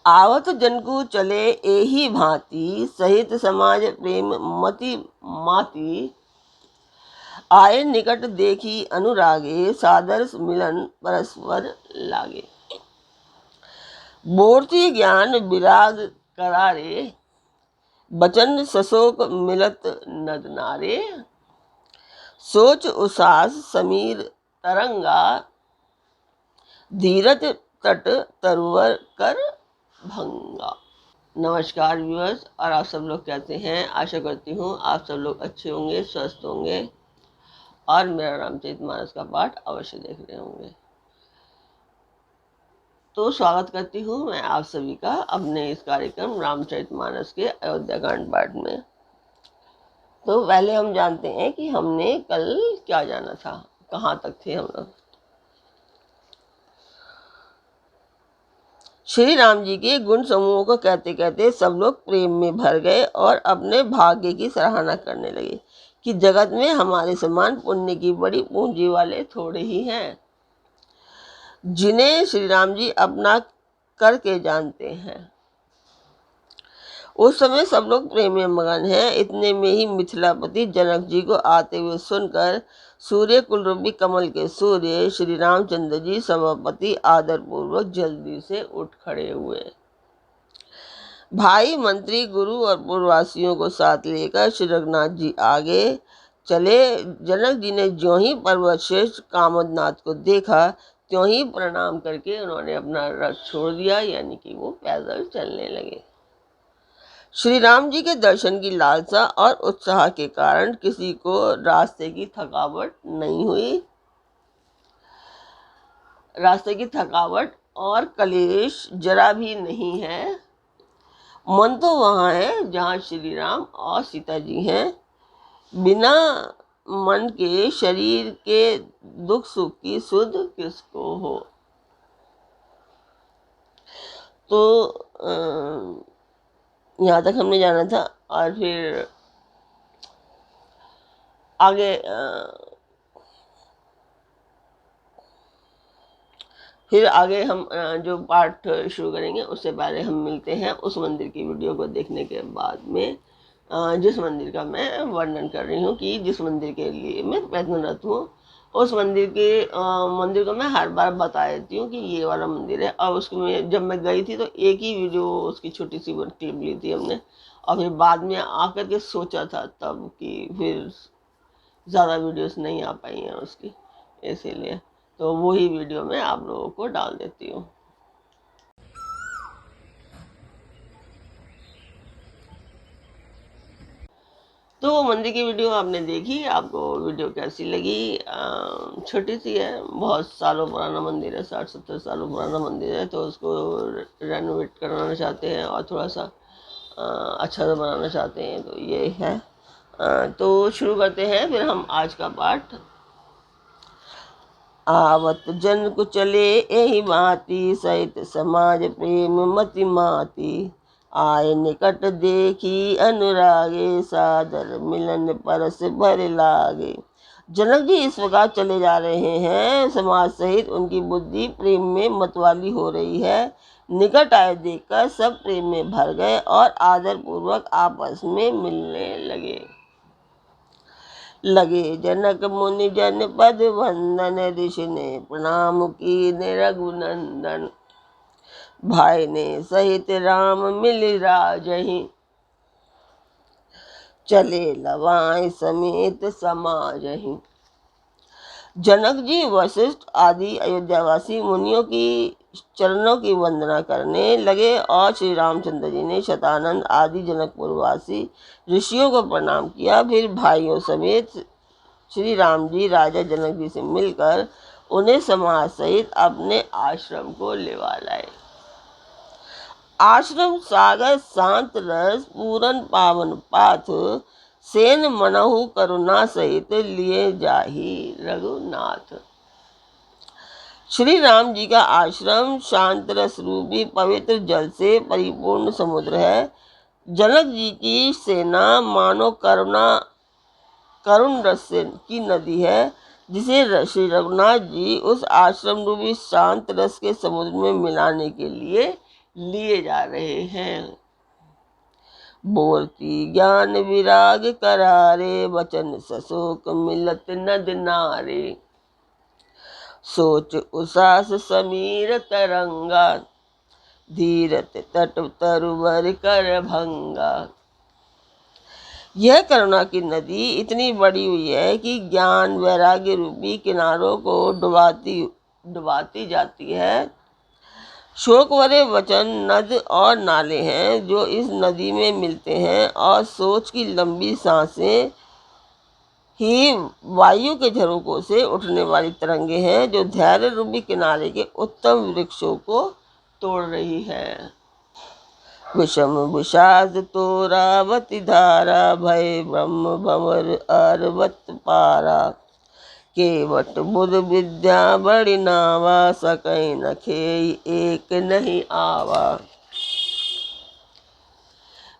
आवत जनकु चले एही भांति, सहित समाज प्रेम मति माति। आए निकट देखी अनुरागे, सादर मिलन परस्पर लागे। मूर्ति ज्ञान विराग करारे, बचन सशोक मिलत नद नारे। सोच उसास समीर तरंगा, धीरज तट तरुवर कर भंगा। नमस्कार व्यूअर्स, और आप सब लोग कैसे हैं? आशा करती हूँ आप सब लोग अच्छे होंगे, स्वस्थ होंगे और मेरा रामचरितमानस का पाठ अवश्य देख रहे होंगे। तो स्वागत करती हूँ मैं आप सभी का अपने इस कार्यक्रम रामचरितमानस के अयोध्याकांड पाठ में। तो पहले हम जानते हैं कि हमने कल क्या जाना था, कहाँ तक थे हम लोग। श्री राम जी के गुण समूहों को कहते कहते सब लोग प्रेम में भर गए और अपने भाग्य की सराहना करने लगे कि जगत में हमारे समान पुण्य की बड़ी पूंजी वाले थोड़े ही हैं, जिन्हें श्री राम जी अपना करके जानते हैं। उस समय सब लोग प्रेम में मगन हैं। इतने में ही मिथिलापति जनक जी को आते हुए सुनकर सूर्य कुल रूपी कमल के सूर्य श्री रामचंद्र जी सभापति आदर पूर्वक जल्दी से उठ खड़े हुए। भाई मंत्री गुरु और पूर्ववासियों को साथ लेकर श्री रघुनाथ जी आगे चले। जनक जी ने ज्यों ही पर्वत श्रेष्ठ कामदनाथ को देखा त्यों ही प्रणाम करके उन्होंने अपना रथ छोड़ दिया, यानी कि वो पैदल चलने लगे। श्री राम जी के दर्शन की लालसा और उत्साह के कारण किसी को रास्ते की थकावट नहीं हुई। रास्ते की थकावट और कलेश जरा भी नहीं है। मन तो वहाँ है जहाँ श्री राम और सीता जी हैं। बिना मन के शरीर के दुख सुख की सुध किसको हो। तो यहाँ तक हमने जाना था और फिर आगे हम जो पाठ शुरू करेंगे उससे पहले हम मिलते हैं उस मंदिर की वीडियो को देखने के बाद में, जिस मंदिर का मैं वर्णन कर रही हूँ कि जिस मंदिर के लिए मैं प्रयत्नरत हूँ। उस मंदिर को मैं हर बार बता देती हूँ कि ये वाला मंदिर है। और उसमें जब मैं गई थी तो एक ही वीडियो उसकी छोटी सी क्लिप ली थी हमने, और फिर बाद में आकर के सोचा था तब कि फिर ज़्यादा वीडियोस नहीं आ पाई हैं उसकी, इसीलिए तो वही वीडियो मैं आप लोगों को डाल देती हूँ। तो वो मंदिर की वीडियो आपने देखी, आपको वीडियो कैसी लगी? छोटी सी है, बहुत सालों पुराना मंदिर है, 60-70 सालों पुराना मंदिर है। तो उसको रेनोवेट कराना चाहते हैं और थोड़ा सा अच्छा सा बनाना चाहते हैं, तो ये है। तो शुरू करते हैं फिर हम आज का पाठ। आवत जन को चले एही भांति, सहित समाज प्रेम मति माति। आए निकट देखी अनुरागे, सादर मिलन परस भर लागे। जनक जी इस प्रकार चले जा रहे हैं, समाज सहित उनकी बुद्धि प्रेम में मतवाली हो रही है। निकट आए देखकर सब प्रेम में भर गए और आदर पूर्वक आपस में मिलने लगे। जनक मुनि जन पद वंदन, ऋषि ने प्रणाम कीने रघुनंदन। भाई ने सहित राम मिल राजहि, चले लवाए समेत समाजहि। जनक जी वशिष्ठ आदि अयोध्यावासी मुनियों की चरणों की वंदना करने लगे और श्री रामचंद्र जी ने शतानंद आदि जनकपुरवासी ऋषियों को प्रणाम किया। फिर भाइयों समेत श्री राम जी राजा जनक जी से मिलकर उन्हें समाज सहित अपने आश्रम को लेवा लाए। आश्रम सागर शांत रस पूरन पावन पाथ, सेन मनहु करुणा सहित लिए जाहि रघुनाथ। श्री राम जी का आश्रम शांत रस रूपी पवित्र जल से परिपूर्ण समुद्र है। जनक जी की सेना मानो करुण रस की नदी है, जिसे श्री रघुनाथ जी उस आश्रम रूपी शांत रस के समुद्र में मिलाने के लिए लिए जा रहे हैं। बोलती ज्ञान विराग करारे, वचन सशोक मिलत नद नारे। सोच उसास समीर तरंगा, धीरत तट तरुवर कर भंगा। यह करुणा की नदी इतनी बड़ी हुई है कि ज्ञान वैराग्य रूपी किनारों को डुबाती जाती है। शोक भरे वचन नद और नाले हैं जो इस नदी में मिलते हैं, और सोच की लंबी सांसें ही वायु के झरोकों से उठने वाली तरंगे हैं जो धैर्य रूपी किनारे के उत्तम वृक्षों को तोड़ रही है। विषम विषाद तोरावती धारा, भय ब्रह्म भंवर अर्वत पारा। केवट बुध विद्या बड़ी नावा, सकै न खेई एक नहीं आवा।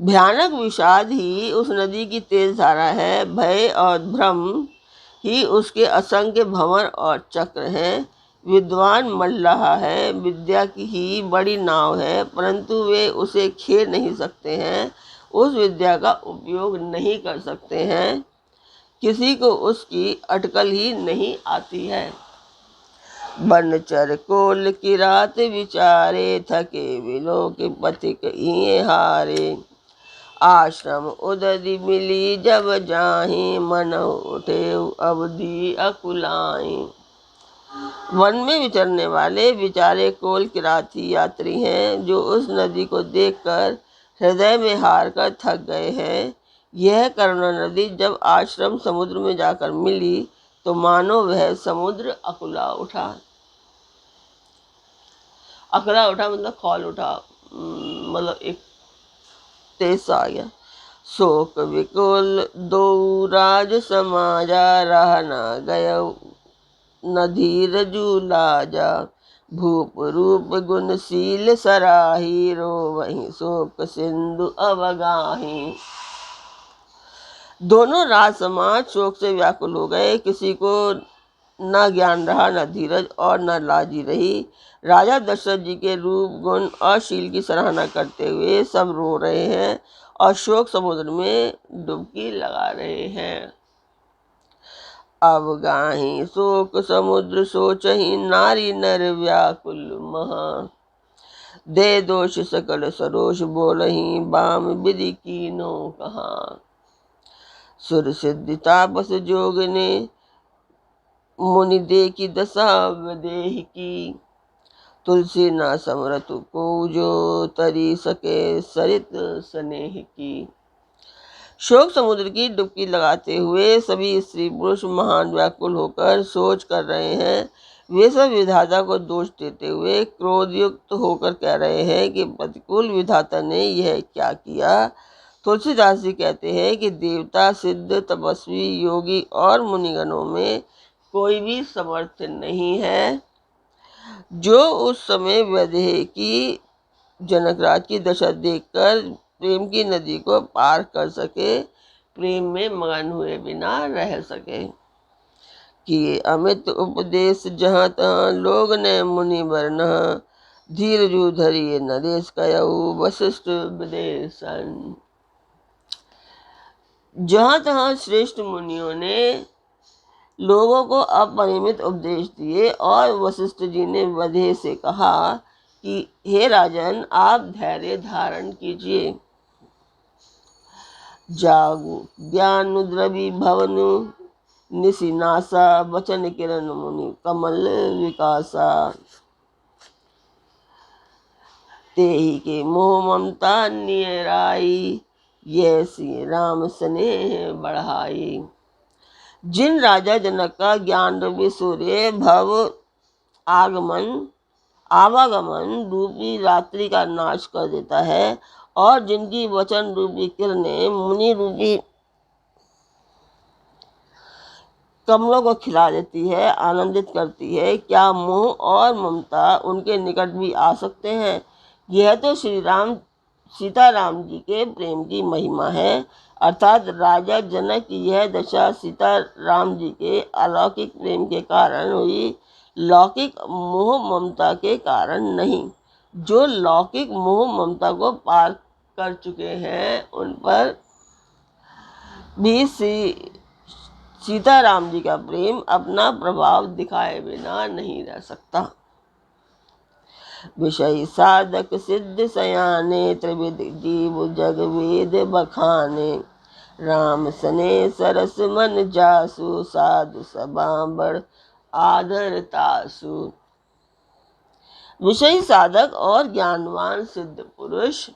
भयानक विषाद ही उस नदी की तेज धारा है, भय और भ्रम ही उसके असंख्य भंवर और चक्र हैं। विद्वान मल्लाह है, विद्या की ही बड़ी नाव है, परंतु वे उसे खेर नहीं सकते हैं, उस विद्या का उपयोग नहीं कर सकते हैं। किसी को उसकी अटकल ही नहीं आती है। बनचर कोल की रात विचारे, थके विलो के पथिक इए हारे। आश्रम उदधि मिली जब जाहि, मन उठे अवधि अकुलाहि। वन में विचरने वाले बेचारे कोल किराती यात्री हैं जो उस नदी को देखकर हृदय में हार कर थक गए हैं। यह करुणा नदी जब आश्रम समुद्र में जाकर मिली तो मानो वह समुद्र अकुला उठा। अकुला उठा मतलब खौल उठा, मतलब एक तेज आ गया। शोक विकुल दो राज समाजा, रह न गय न धीरजु लाजा। भूप रूप गुणशील सराही, रो वहीं शोक सिंधु अवगाही। दोनों राज समाज शोक से व्याकुल हो गए। किसी को न ज्ञान रहा, न धीरज और न लाजी रही। राजा दशरथ जी के रूप गुण और शील की सराहना करते हुए सब रो रहे हैं और शोक समुद्र में डुबकी लगा रहे हैं। अवगाही शोक समुद्र सोचहि, नारी नर व्याकुल महा। दे दोष सकल सरोष, बोलहि बाम विधि कीनो कहा। सुर सिद्धि तापस जोग ने, मुनि देखी दशा वदेह की। तुलसी ना समरत को, जो तरी सके सरित स्नेह की। शोक समुद्र की डुबकी लगाते हुए सभी स्त्री पुरुष महान व्याकुल होकर सोच कर रहे हैं। वे सब विधाता को दोष देते हुए क्रोधयुक्त होकर कह रहे हैं कि प्रतिकूल विधाता ने यह क्या किया। तुलसीदास जी कहते हैं कि देवता, सिद्ध, तपस्वी, योगी और मुनिगणों में कोई भी समर्थ नहीं है जो उस समय वैदेही की जनकराज की दशा देखकर प्रेम की नदी को पार कर सके, प्रेम में मगन हुए बिना रह सके। कि अमित उपदेश जहाँ तहाँ, लोग ने मुनि वर्ण। धीरजु धरिए नरेश कयऊ, वशिष्ठ विदेशन। जहाँ तहाँ श्रेष्ठ मुनियों ने लोगों को अपरिमित उपदेश दिए और वशिष्ठ जी ने वधे से कहा कि हे राजन, आप धैर्य धारण कीजिए। जागु ज्ञान द्रवी भवनु, निशिनासा वचन किरण मुनि कमल विकासा। तेहि के मोह ममता नियराई, ये श्री राम स्नेह बढ़ाई। जिन राजा जनक का ज्ञान रूपी सूर्य भव आवागमन रूपी रात्रि का नाश कर देता है और जिनकी वचन रूपी किरणें मुनि रूपी कमलों को खिला देती है, आनंदित करती है, क्या मोह और ममता उनके निकट भी आ सकते हैं। यह तो सीताराम जी के प्रेम की महिमा है। अर्थात राजा जनक की यह दशा सीताराम जी के अलौकिक प्रेम के कारण हुई, लौकिक मोह ममता के कारण नहीं। जो लौकिक मोह ममता को पार कर चुके हैं उन पर भी सीताराम जी का प्रेम अपना प्रभाव दिखाए बिना नहीं रह सकता। विषय साधक सिद्ध सयाने त्रिविध जीव जग वेद बखाने। राम सने सरस मन जासु साधु सभा बड़ आदर तासु। विषय साधक और ज्ञानवान सिद्ध पुरुष,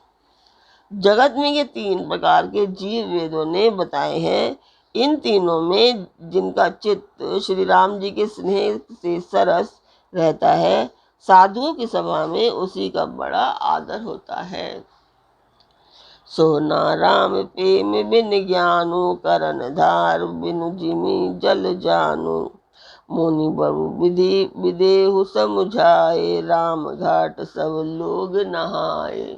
जगत में ये 3 प्रकार के जीव वेदों ने बताए हैं। इन तीनों में जिनका चित्त श्री राम जी के स्नेह से सरस रहता है, साधुओं की सभा में उसी का बड़ा आदर होता है। सोना राम प्रेम बिन ज्ञानु करन धार बिनु जिमी जल जानु। मुनि बड़ु विधि विदेहु समुझाए राम घाट सब लोग नहाए।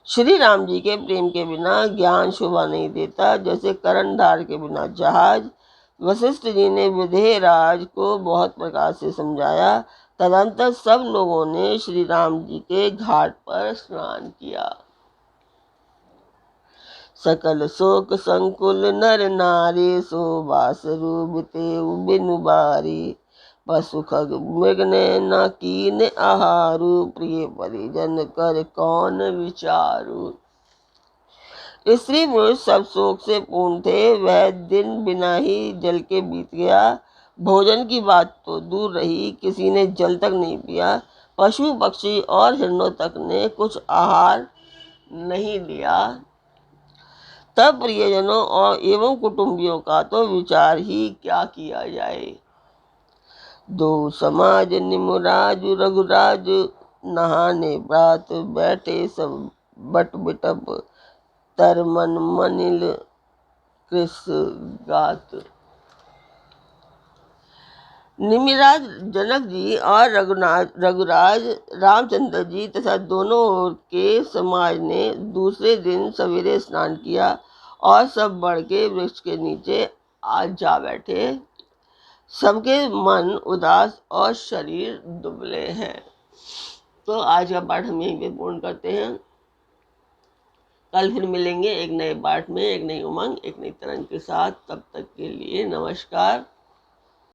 श्री राम जी के प्रेम के बिना ज्ञान शोभा नहीं देता, जैसे कर्णधार के बिना जहाज। वशिष्ठ जी ने विदेह राज को बहुत प्रकार से समझाया। तदंतर सब लोगों ने श्री राम जी के घाट पर स्नान किया। सकल शोक संकुल नर नारी सुबास रूबते बिनु बारी। पशु खग मृग ने न कीन आहारु प्रिय परिजन कर कौन विचारु। स्त्री पुरुष सब शोक से पूर्ण थे। वह दिन बिना ही जल के बीत गया। भोजन की बात तो दूर रही, किसी ने जल तक नहीं पिया। पशु पक्षी और हिरणों तक ने कुछ आहार नहीं लिया। तब प्रियजनों और एवं कुटुंबियों का तो विचार ही क्या किया जाए। दो समाज निमुराजु रघुराज नहाने प्रात बैठे सब बट बिटप तर मन मनिल कृष गात। निमिराज जनक जी और रघुराज रामचंद्र जी तथा दोनों ओर के समाज ने दूसरे दिन सवेरे स्नान किया और सब बढ़ के वृक्ष के नीचे आज जा बैठे। सबके मन उदास और शरीर दुबले हैं। तो आज का पाठ हम यहीं पे पूर्ण करते हैं। कल फिर मिलेंगे एक नए पाठ में, एक नई उमंग, एक नई तरंग के साथ। तब तक के लिए नमस्कार।